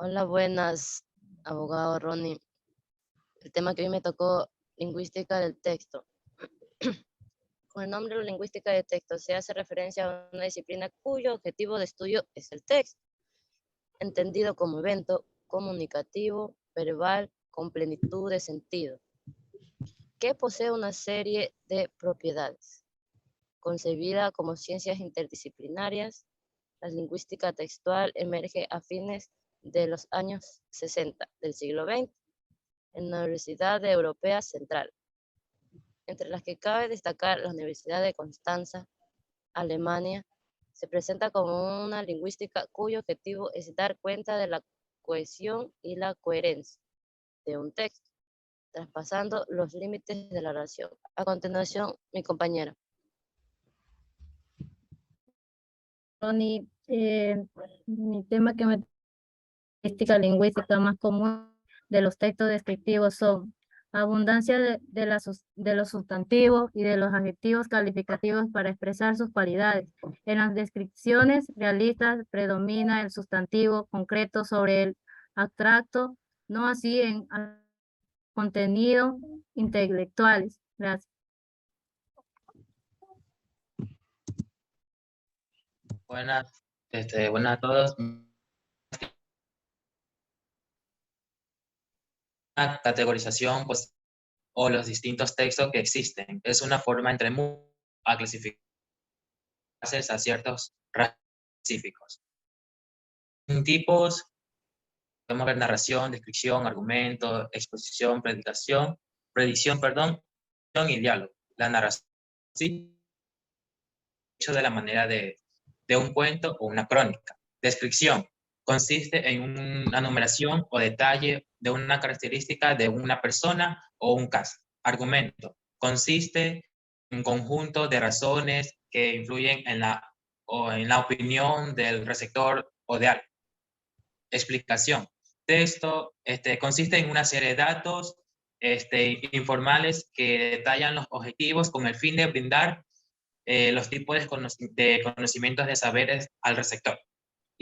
Hola, buenas, abogado Ronnie. El tema que hoy me tocó, lingüística del texto. Con el nombre de lingüística del texto se hace referencia a una disciplina cuyo objetivo de estudio es el texto, entendido como evento comunicativo, verbal, con plenitud de sentido, que posee una serie de propiedades. Concebida como ciencias interdisciplinarias, la lingüística textual emerge a fines de los años 60 del siglo XX en la Universidad Europea Central, entre las que cabe destacar la Universidad de Constanza, Alemania. Se presenta como una lingüística cuyo objetivo es dar cuenta de la cohesión y la coherencia de un texto, traspasando los límites de la oración. A continuación, mi compañera. Ronnie, mi tema que me lingüística más común de los textos descriptivos son abundancia de los sustantivos y de los adjetivos calificativos para expresar sus cualidades. En las descripciones realistas predomina el sustantivo concreto sobre el abstracto, no así en contenidos intelectuales. Gracias. Buenas a todos. Una categorización pues, o los distintos textos que existen. Es una forma entre muchos a clasificar a ciertos rasgos específicos. En tipos, podemos ver narración, descripción, argumento, exposición, predicción, y diálogo. La narración, sí, hecho de la manera de un cuento o una crónica. Descripción consiste en una numeración o detalle de una característica de una persona o un caso. Argumento consiste en un conjunto de razones que influyen en la opinión del receptor o de algo. Explicación. Texto consiste en una serie de datos informales que detallan los objetivos con el fin de brindar los tipos de conocimientos de saberes al receptor.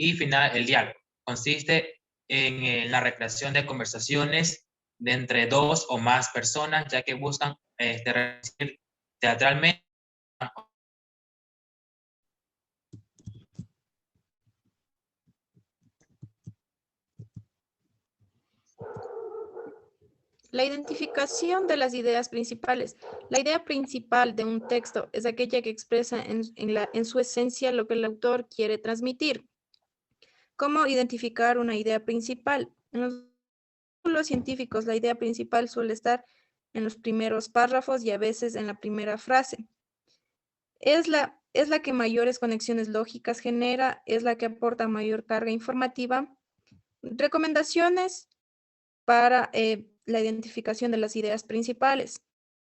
Y final, el diálogo. Consiste en la recreación de conversaciones de entre dos o más personas, ya que buscan reducir teatralmente. La identificación de las ideas principales. La idea principal de un texto es aquella que expresa en su esencia lo que el autor quiere transmitir. ¿Cómo identificar una idea principal? En los artículos científicos, la idea principal suele estar en los primeros párrafos y a veces en la primera frase. Es la que mayores conexiones lógicas genera, es la que aporta mayor carga informativa. Recomendaciones para la identificación de las ideas principales.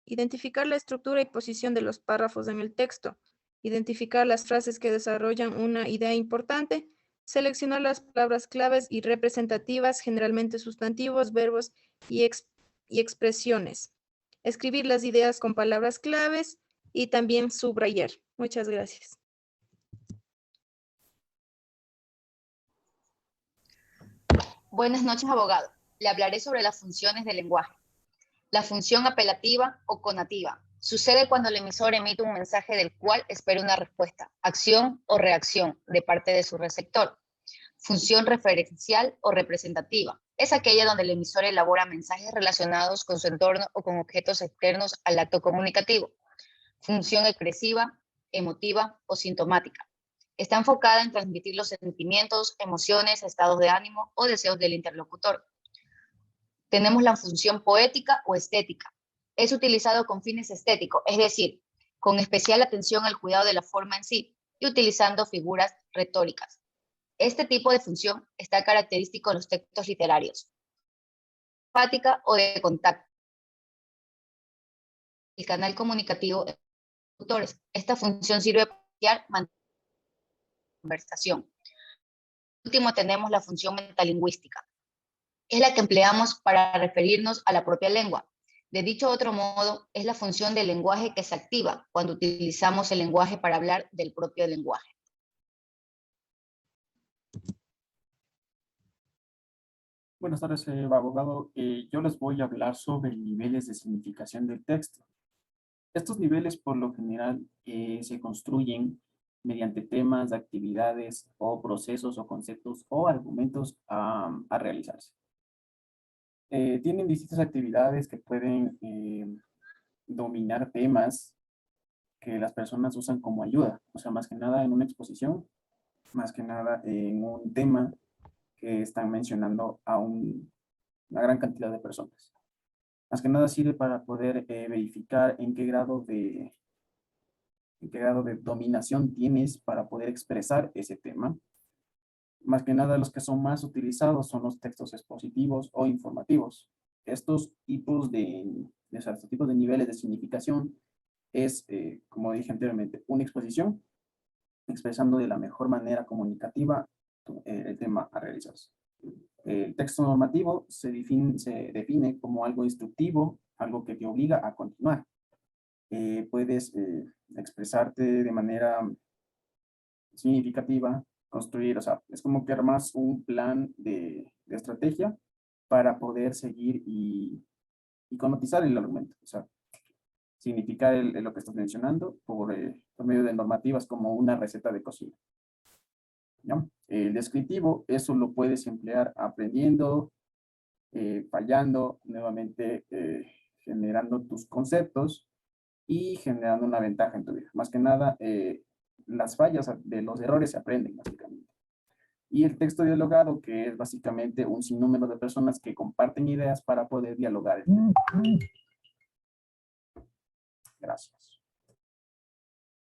Identificar la estructura y posición de los párrafos en el texto. Identificar las frases que desarrollan una idea importante. Seleccionar las palabras claves y representativas, generalmente sustantivos, verbos y expresiones. Escribir las ideas con palabras claves y también subrayar. Muchas gracias. Buenas noches, abogado. Le hablaré sobre las funciones del lenguaje. La función apelativa o conativa sucede cuando el emisor emite un mensaje del cual espera una respuesta, acción o reacción de parte de su receptor. Función referencial o representativa es aquella donde el emisor elabora mensajes relacionados con su entorno o con objetos externos al acto comunicativo. Función expresiva, emotiva o sintomática. Está enfocada en transmitir los sentimientos, emociones, estados de ánimo o deseos del interlocutor. Tenemos la función poética o estética. Es utilizado con fines estéticos, es decir, con especial atención al cuidado de la forma en sí y utilizando figuras retóricas. Este tipo de función está característico en los textos literarios. Empática o de contacto. El canal comunicativo de los autores. Esta función sirve para mantener la conversación. Por último, tenemos la función metalingüística. Es la que empleamos para referirnos a la propia lengua. De dicho otro modo, es la función del lenguaje que se activa cuando utilizamos el lenguaje para hablar del propio lenguaje. Buenas tardes, abogado. Yo les voy a hablar sobre niveles de significación del texto. Estos niveles, por lo general, se construyen mediante temas, actividades o procesos o conceptos o argumentos a realizarse. Tienen distintas actividades que pueden dominar temas que las personas usan como ayuda. O sea, más que nada en una exposición, más que nada en un tema que están mencionando a una gran cantidad de personas. Más que nada sirve para poder verificar en qué grado de dominación tienes para poder expresar ese tema. Más que nada los que son más utilizados son los textos expositivos o informativos. Estos tipos estos tipos de niveles de significación es, como dije anteriormente, una exposición expresando de la mejor manera comunicativa el tema a realizarse. El texto normativo se define como algo instructivo, algo que te obliga a continuar. Puedes expresarte de manera significativa, construir, o sea, es como que armas un plan de estrategia para poder seguir y conotizar el argumento, o sea, significar lo que estás mencionando por medio de normativas como una receta de cocina. ¿Ya? El descriptivo, eso lo puedes emplear aprendiendo, fallando, nuevamente generando tus conceptos y generando una ventaja en tu vida. Más que nada, las fallas de los errores se aprenden, básicamente. Y el texto dialogado, que es básicamente un sinnúmero de personas que comparten ideas para poder dialogar. Gracias.